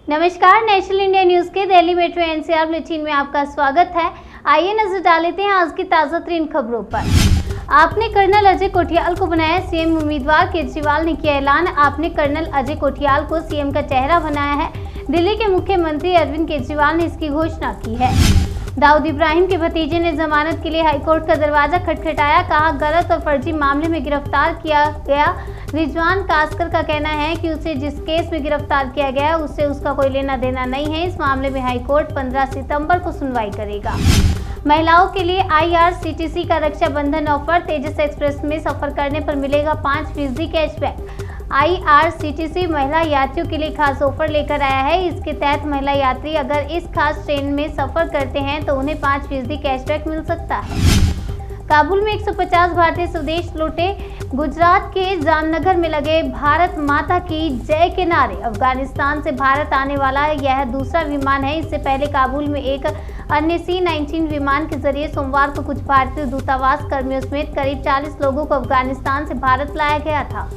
नमस्कार, national India news के Delhi metro NCR bulletin में आपका स्वागत है। आइए नजर डाल लेते हैं आज की ताजा तरीन खबरों पर। आपने कर्नल अजय कोठियाल को बनाया सीएम उम्मीदवार, केजरीवाल ने किया ऐलान। आपने कर्नल अजय कोठियाल को सीएम का चेहरा बनाया है। दिल्ली के मुख्यमंत्री अरविंद केजरीवाल ने इसकी घोषणा की है। दाऊद इब्राहिम के भतीजे ने जमानत के लिए हाईकोर्ट का दरवाजा खटखटाया। कहा, गलत और फर्जी मामले में गिरफ्तार किया गया रिजवान कासकर का कहना है कि उसे जिस केस में गिरफ्तार किया गया उससे उसका कोई लेना देना नहीं है। इस मामले में हाईकोर्ट 15 सितंबर को सुनवाई करेगा। महिलाओं के लिए IRCTC का रक्षाबंधन ऑफर। तेजस एक्सप्रेस में सफर करने पर मिलेगा 5% कैशबैक। IRCTC महिला यात्रियों के लिए खास ऑफर लेकर आया है। इसके तहत महिला यात्री अगर इस खास ट्रेन में सफर करते हैं तो उन्हें 5% कैशबैक मिल सकता है। काबुल में 150 भारतीय स्वदेश लौटे। गुजरात के जामनगर में लगे भारत माता की जय के नारे। अफगानिस्तान से भारत आने वाला यह दूसरा विमान है। इससे पहले काबुल में एक अन्य C-19 विमान के जरिए सोमवार को कुछ भारतीय दूतावास कर्मियों समेत करीब 40 लोगों को अफगानिस्तान से भारत लाया गया था।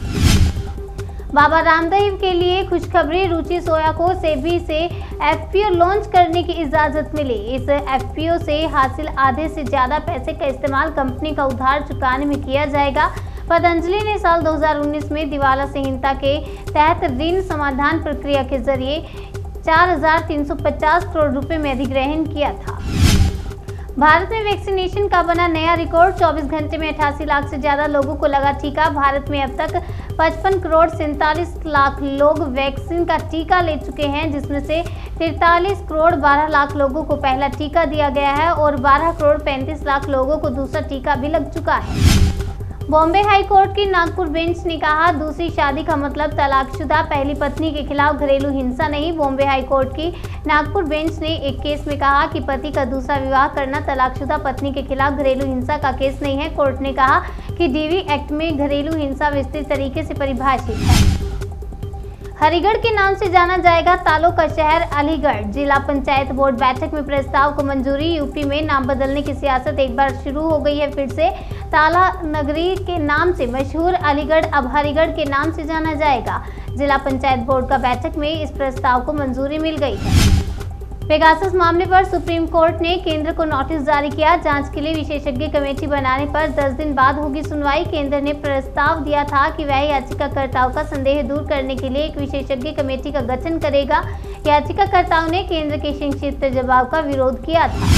बाबा रामदेव के लिए खुशखबरी। रुचि सोया को सेबी से FPO लॉन्च करने की इजाजत मिली। इस FPO से हासिल आधे से ज्यादा पैसे का इस्तेमाल कंपनी का उधार चुकाने में किया जाएगा। पतंजलि ने साल 2019 में दिवाला संहिता के तहत ऋण समाधान प्रक्रिया के जरिए 4,350 करोड़ रुपए में अधिग्रहण किया था। भारत में वैक्सीनेशन का बना नया रिकॉर्ड। 24 घंटे में 88 लाख से ज्यादा लोगों को लगा टीका। भारत में अब तक 55 करोड़ 47 लाख लोग वैक्सीन का टीका ले चुके हैं, जिसमें से 43 करोड़ 12 लाख लोगों को पहला टीका दिया गया है और 12 करोड़ 35 लाख लोगों को दूसरा टीका भी लग चुका है। बॉम्बे हाई कोर्ट की नागपुर बेंच ने कहा, दूसरी शादी का मतलब तलाकशुदा, पहली पत्नी के खिलाफ घरेलू हिंसा नहीं। बॉम्बे हाई कोर्ट की नागपुर बेंच ने एक केस में कहा कि पति का दूसरा विवाह करना तलाकशुदा पत्नी के खिलाफ घरेलू हिंसा का केस नहीं है। कोर्ट ने कहा कि DV एक्ट में घरेलू हिंसा विस्तृत तरीके से परिभाषित है। हरिगढ़ के नाम से जाना जाएगा तालों का शहर अलीगढ़। जिला पंचायत बोर्ड बैठक में प्रस्ताव को मंजूरी। यूपी में नाम बदलने की सियासत एक बार शुरू हो गई है। फिर से ताला नगरी के नाम से मशहूर अलीगढ़ अब हरिगढ़ के नाम से जाना जाएगा। जिला पंचायत बोर्ड का बैठक में इस प्रस्ताव को मंजूरी मिल गई है। पेगासस मामले पर सुप्रीम कोर्ट ने केंद्र को नोटिस जारी किया। जांच के लिए विशेषज्ञ कमेटी बनाने पर 10 दिन बाद होगी सुनवाई। केंद्र ने प्रस्ताव दिया था कि वह याचिकाकर्ताओं का संदेह दूर करने के लिए एक विशेषज्ञ कमेटी का गठन करेगा। याचिकाकर्ताओं ने केंद्र के संक्षिप्त जवाब का विरोध किया था।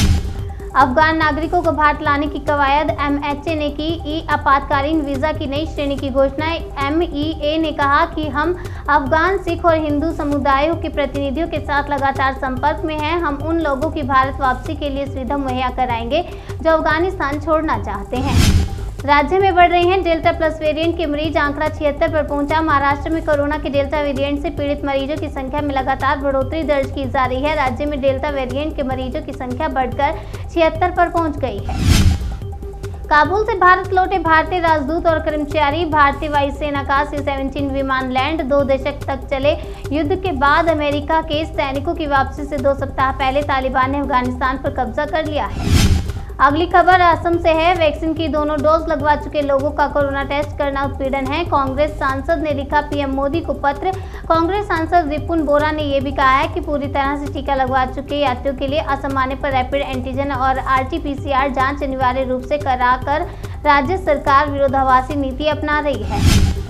अफगान नागरिकों को भारत लाने की कवायद। MHA ने की आपातकालीन वीजा की नई श्रेणी की घोषणा। MEA ने कहा कि हम अफगान, सिख और हिंदू समुदायों के प्रतिनिधियों के साथ लगातार संपर्क में हैं। हम उन लोगों की भारत वापसी के लिए सुविधा मुहैया कराएंगे जो अफगानिस्तान छोड़ना चाहते हैं। राज्य में बढ़ रहे हैं डेल्टा प्लस वेरिएंट के मरीज। आंकड़ा 76 पर पहुंचा। महाराष्ट्र में कोरोना के डेल्टा वेरिएंट से पीड़ित मरीजों की संख्या में लगातार बढ़ोतरी दर्ज की जा रही है। राज्य में डेल्टा वेरिएंट के मरीजों की संख्या बढ़कर 76 पर पहुंच गई है। काबुल से भारत लौटे भारतीय राजदूत और कर्मचारी। भारतीय वायुसेना का C-17 विमान लैंड। 2 दशक तक चले युद्ध के बाद अमेरिका के सैनिकों की वापसी से 2 सप्ताह पहले तालिबान ने अफगानिस्तान पर कब्जा कर लिया है। अगली खबर असम से है। वैक्सीन की दोनों डोज लगवा चुके लोगों का कोरोना टेस्ट करना उत्पीड़न है। कांग्रेस सांसद ने लिखा PM मोदी को पत्र। कांग्रेस सांसद रिपुन बोरा ने यह भी कहा है कि पूरी तरह से टीका लगवा चुके यात्रियों के लिए असम आने पर रैपिड एंटीजन और RT-PCR जांच अनिवार्य रूप से कराकर राज्य सरकार विरोधाभासी नीति अपना रही है।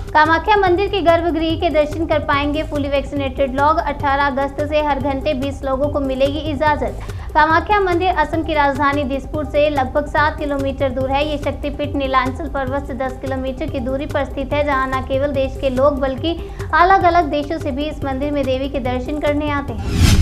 कामाख्या मंदिर के गर्भगृह के दर्शन कर पाएंगे फुली वैक्सीनेटेड लोग। 18 अगस्त से हर घंटे 20 लोगों को मिलेगी इजाजत। कामाख्या मंदिर असम की राजधानी दिसपुर से लगभग 7 किलोमीटर दूर है। ये शक्तिपीठ नीलांचल पर्वत से 10 किलोमीटर की दूरी पर स्थित है, जहां न केवल देश के लोग बल्कि अलग अलग देशों से भी इस मंदिर में देवी के दर्शन करने आते हैं।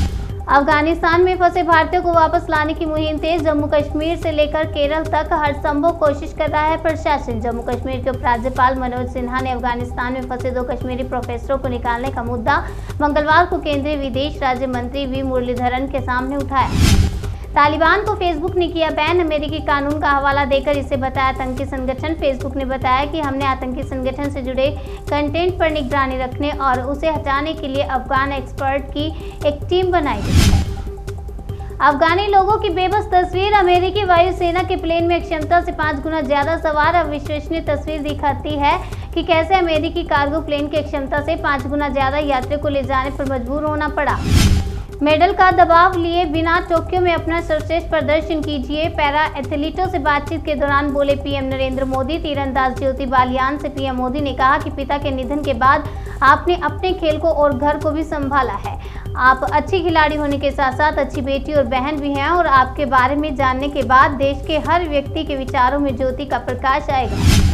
अफगानिस्तान में फंसे भारतीयों को वापस लाने की मुहिम तेज। जम्मू कश्मीर से लेकर केरल तक हर संभव कोशिश कर रहा है प्रशासन। जम्मू कश्मीर के उपराज्यपाल मनोज सिन्हा ने अफगानिस्तान में फंसे 2 कश्मीरी प्रोफेसरों को निकालने का मुद्दा मंगलवार को केंद्रीय विदेश राज्य मंत्री V मुरलीधरन के सामने उठाया। तालिबान को फेसबुक ने किया बैन। अमेरिकी कानून का हवाला देकर इसे बताया आतंकी संगठन। फेसबुक ने बताया कि हमने आतंकी संगठन से जुड़े कंटेंट पर निगरानी रखने और उसे हटाने के लिए अफगान एक्सपर्ट की एक टीम बनाई है। अफगानी लोगों की बेबस तस्वीर। अमेरिकी वायुसेना के प्लेन में क्षमता से 5 गुना ज्यादा सवार। अविश्वसनीय तस्वीर दिखाती है कि कैसे अमेरिकी कार्गो प्लेन की क्षमता से 5 गुना ज्यादा यात्रियों को ले जाने पर मजबूर होना पड़ा। मेडल का दबाव लिए बिना टोक्यो में अपना सर्वश्रेष्ठ प्रदर्शन कीजिए। पैरा एथलीटों से बातचीत के दौरान बोले पीएम नरेंद्र मोदी। तीरंदाज ज्योति बालियान से पीएम मोदी ने कहा कि पिता के निधन के बाद आपने अपने खेल को और घर को भी संभाला है। आप अच्छी खिलाड़ी होने के साथ साथ अच्छी बेटी और बहन भी हैं और आपके बारे में जानने के बाद देश के हर व्यक्ति के विचारों में ज्योति का प्रकाश आएगा।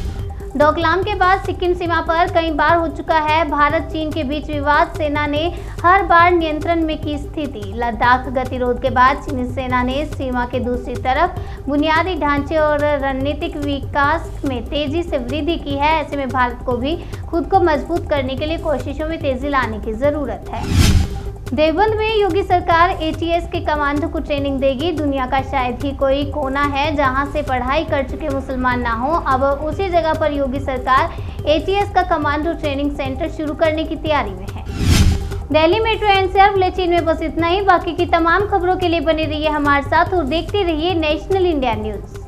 डोकलाम के बाद सिक्किम सीमा पर कई बार हो चुका है भारत चीन के बीच विवाद। सेना ने हर बार नियंत्रण में की स्थिति। लद्दाख गतिरोध के बाद चीनी सेना ने सीमा के दूसरी तरफ बुनियादी ढांचे और रणनीतिक विकास में तेजी से वृद्धि की है। ऐसे में भारत को भी खुद को मजबूत करने के लिए कोशिशों में तेजी लाने की जरूरत है। देवबंद में योगी सरकार एटीएस के कमांडो को ट्रेनिंग देगी। दुनिया का शायद ही कोई कोना है जहां से पढ़ाई कर चुके मुसलमान ना हो। अब उसी जगह पर योगी सरकार एटीएस का कमांडो ट्रेनिंग सेंटर शुरू करने की तैयारी में है। दिल्ली मेट्रो एनसीआर बुलेटिन में बस इतना ही। बाकी की तमाम खबरों के लिए बने रहिए हमारे साथ और देखते रहिए नेशनल इंडिया न्यूज।